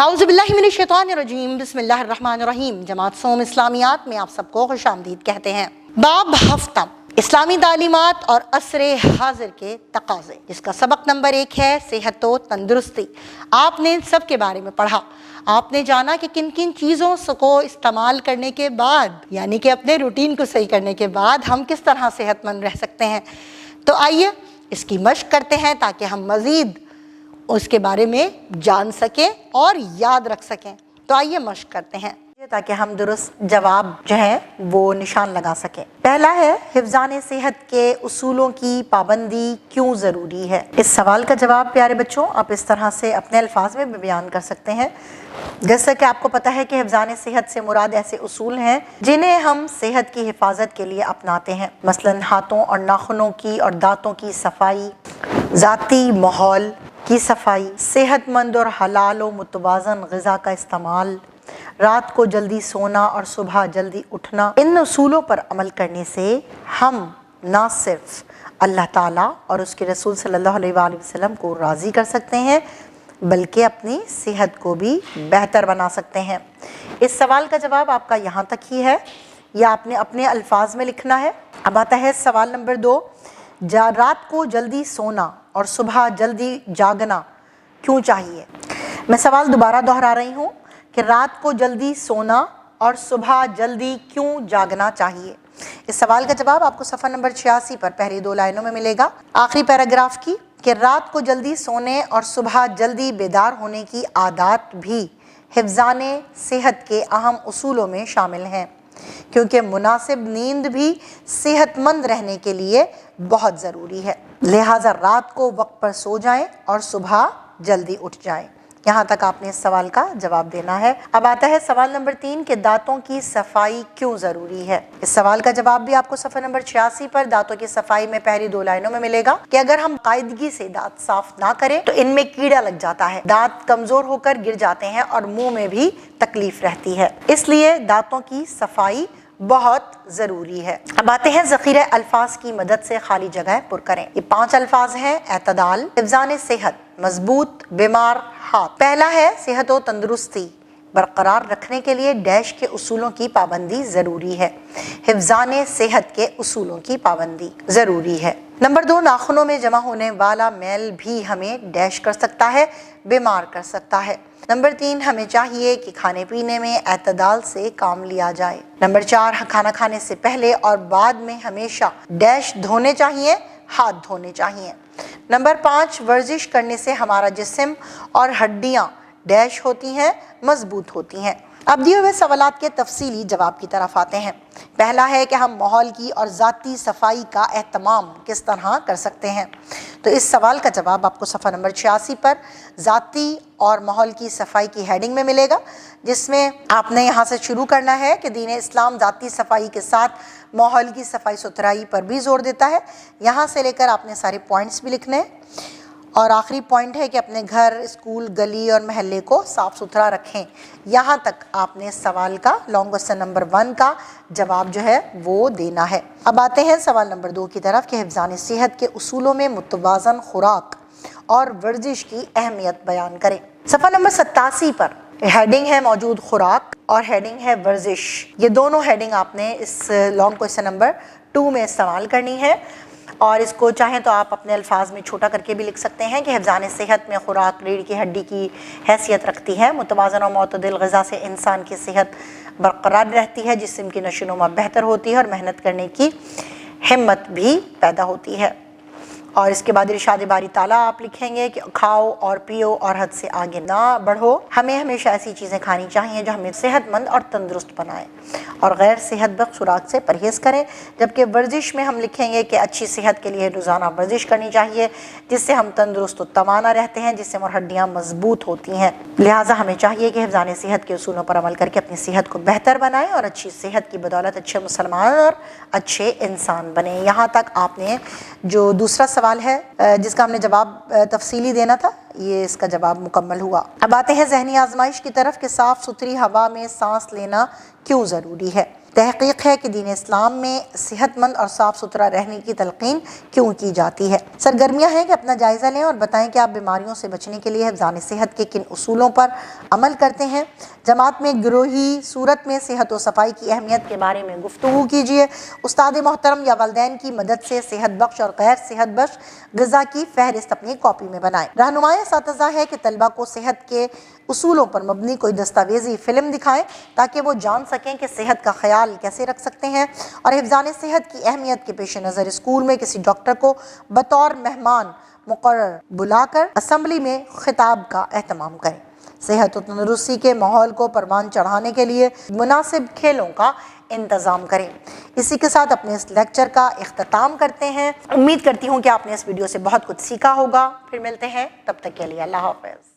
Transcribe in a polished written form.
औज़ुबिल्लाहिमिनश्शैतानिर्रजीम बिस्मिल्लाहिर्रहमानिर्रहीम। जमात सोम इस्लामियात में आप सबको खुशामदीद कहते हैं। बाब हफ्ता इस्लामी तालीमात और असरे हाजिर के तकाज़े, जिसका सबक नंबर 1 है सेहत व तंदुरुस्ती। आपने इन सब के बारे में पढ़ा। आपने जाना कि किन किन चीज़ों को इस्तेमाल करने के बाद, यानी कि अपने रूटीन को सही करने के बाद हम किस तरह सेहतमंद रह सकते हैं। तो आइए इसकी मशक करते हैं ताकि हम मज़ीद उसके बारे में जान सकें और याद रख सकें। तो आइए मशक करते हैं ताकि हम दुरुस्त जवाब जो है वो निशान लगा सकें। पहला है हिफ्ज़ान सेहत के उसूलों की पाबंदी क्यों ज़रूरी है। इस सवाल का जवाब प्यारे बच्चों आप इस तरह से अपने अल्फाज में भी बयान कर सकते हैं। जैसा कि आपको पता है कि हिफ्ज़ान सेहत से मुराद ऐसे उसूल हैं जिन्हें हम सेहत की हिफाजत के लिए अपनाते हैं। मसलन हाथों और नाखूनों की और दांतों की सफाई, ज़ाती माहौल की सफाई, सेहतमंद और हलाल व मुतवाज़न ग़िज़ा का इस्तेमाल, रात को जल्दी सोना और सुबह जल्दी उठना। इन उसूलों पर अमल करने से हम ना सिर्फ अल्लाह ताला और उसके रसूल सल्लल्लाहु अलैहि वसल्लम को राज़ी कर सकते हैं बल्कि अपनी सेहत को भी बेहतर बना सकते हैं। इस सवाल का जवाब आपका यहाँ तक ही है या आपने अपने अल्फाज में लिखना है। अब आता है सवाल नंबर 2, रात को जल्दी सोना और सुबह जल्दी जागना क्यों चाहिए। मैं सवाल दोबारा दोहरा रही हूँ कि रात को जल्दी सोना और सुबह जल्दी क्यों जागना चाहिए। इस सवाल का जवाब आपको सफ़ा नंबर 86 पर पहली 2 लाइनों में मिलेगा, आखिरी पैराग्राफ की, कि रात को जल्दी सोने और सुबह जल्दी बेदार होने की आदत भी हिफ्ज़ान सेहत के अहम उसूलों में शामिल हैं, क्योंकि मुनासिब नींद भी सेहतमंद रहने के लिए बहुत ज़रूरी है। लिहाजा रात को वक्त पर सो जाएं और सुबह जल्दी उठ जाएं। यहाँ तक आपने इस सवाल का जवाब देना है। अब आता है सवाल नंबर 3 कि दांतों की सफाई क्यों ज़रूरी है। इस सवाल का जवाब भी आपको सफ़ा नंबर 86 पर दांतों की सफाई में पहली 2 लाइनों में मिलेगा कि अगर हम कायदगी से दांत साफ ना करें तो इनमें कीड़ा लग जाता है, दांत कमज़ोर होकर गिर जाते हैं और मुंह में भी तकलीफ रहती है। इसलिए दांतों की सफाई बहुत ज़रूरी है। अब आते हैं ज़ख़ीरे अल्फाज की मदद से खाली जगह पुर करें। ये 5 अल्फाज हैं: एतदाल, हिफ्ज़ान सेहत, मजबूत, बीमार, हाथ। पहला है सेहत व तंदुरुस्ती बरकरार रखने के लिए डैश के उसूलों की पाबंदी ज़रूरी है। हिफ्ज़ान सेहत के उसूलों की पाबंदी ज़रूरी है। नंबर 2, नाखूनों में जमा होने वाला मैल भी हमें डैश कर सकता है, बीमार कर सकता है। नंबर 3, हमें चाहिए कि खाने पीने में एतदाल से काम लिया जाए। नंबर 4, खाना खाने से पहले और बाद में हमेशा डैश धोने चाहिए, हाथ धोने चाहिए। नंबर 5, वर्जिश करने से हमारा जिस्म और हड्डियाँ डैश होती हैं, मजबूत होती हैं। अब दिए हुए सवालात के तफसीली जवाब की तरफ आते हैं। पहला है कि हम माहौल की और ज़ाती सफाई का एहतमाम किस तरह कर सकते हैं। तो इस सवाल का जवाब आपको सफ़ा नंबर 86 पर ज़ाती और माहौल की सफाई की हेडिंग में मिलेगा, जिसमें आपने यहाँ से शुरू करना है कि दीन इस्लाम ज़ाती सफाई के साथ माहौल की सफाई सुथराई पर भी जोर देता है। यहाँ से लेकर आपने सारे पॉइंट्स भी लिखने हैं और आखिरी पॉइंट है कि अपने घर, स्कूल, गली और महल्ले को साफ़ सुथरा रखें। यहाँ तक आपने सवाल का लॉन्ग क्वेश्चन नंबर 1 का जवाब जो है वो देना है। अब आते हैं सवाल नंबर 2 की तरफ कि हिफ्ज़ान सेहत के उसूलों में मुतवाज़न खुराक और वर्जिश की अहमियत बयान करें। सफ़ा नंबर 87 पर हेडिंग है मौजूद खुराक और हेडिंग है वर्जिश। ये दोनों हेडिंग आपने इस लॉन्ग क्वेश्चन नंबर 2 में इस्तेमाल करनी है और इसको चाहें तो आप अपने अल्फाज में छोटा करके भी लिख सकते हैं कि हिफ्ज़ान सेहत में खुराक रीढ़ की हड्डी की हैसियत रखती है। मुतवाज़न और मुतदिल ग़िज़ा से इंसान की सेहत बरकरार रहती है, जिस्म की नशोनुमा बेहतर होती है और मेहनत करने की हिम्मत भी पैदा होती है। और इसके बाद इरशाद बारी ताला आप लिखेंगे कि खाओ और पियो और हद से आगे ना बढ़ो। हमें हमेशा ऐसी चीज़ें खानी चाहिए जो हमें सेहतमंद और तंदुरुस्त बनाए और गैर सेहत बख्श खुराक से परहेज़ करें। जबकि वर्जिश में हम लिखेंगे कि अच्छी सेहत के लिए रोज़ाना वर्जिश करनी चाहिए, जिससे हम तंदुरुस्त और तवाना रहते हैं, जिससे हमारी हड्डियाँ मजबूत होती हैं। लिहाजा हमें चाहिए कि हिफ्ज़ान सेहत के उसूलों पर अमल करके अपनी सेहत को बेहतर बनाएं और अच्छी सेहत की बदौलत अच्छे मुसलमान और अच्छे इंसान बने। यहाँ तक आपने जो दूसरा सवाल है जिसका हमने जवाब तफसीली देना था, ये इसका जवाब मुकम्मल हुआ। अब आते हैं ज़हनी आजमाइश की तरफ कि साफ़ सुथरी हवा में सांस लेना क्यों ज़रूरी है। تحقیق ہے کہ دین اسلام میں صحت مند اور صاف ستھرا رہنے کی تلقین کیوں کی جاتی ہے۔ سرگرمیاں ہیں کہ اپنا جائزہ لیں اور بتائیں کہ آپ بیماریوں سے بچنے کے لیے حفظان صحت کے کن اصولوں پر عمل کرتے ہیں۔ جماعت میں گروہی صورت میں صحت و صفائی کی اہمیت کے بارے میں گفتگو کیجیے۔ استاد محترم یا والدین کی مدد سے صحت بخش اور غیر صحت بخش غذا کی فہرست اپنی کاپی میں بنائیں۔ رہنمائی اساتذہ ہے کہ طلبہ کو صحت کے اصولوں پر مبنی کوئی دستاویزی فلم دکھائیں تاکہ وہ جان سکیں کہ صحت کا خیال کیسے رکھ سکتے ہیں، اور حفظان صحت کی اہمیت کے پیش نظر اسکول میں کسی ڈاکٹر کو بطور مہمان مقرر بلا کر اسمبلی میں خطاب کا اہتمام کریں۔ صحت و تندرستی کے ماحول کو پروان چڑھانے کے لیے مناسب کھیلوں کا انتظام کریں۔ اسی کے ساتھ اپنے اس لیکچر کا اختتام کرتے ہیں۔ امید کرتی ہوں کہ آپ نے اس ویڈیو سے بہت کچھ سیکھا ہوگا۔ پھر ملتے ہیں، تب تک کے لیے اللہ حافظ۔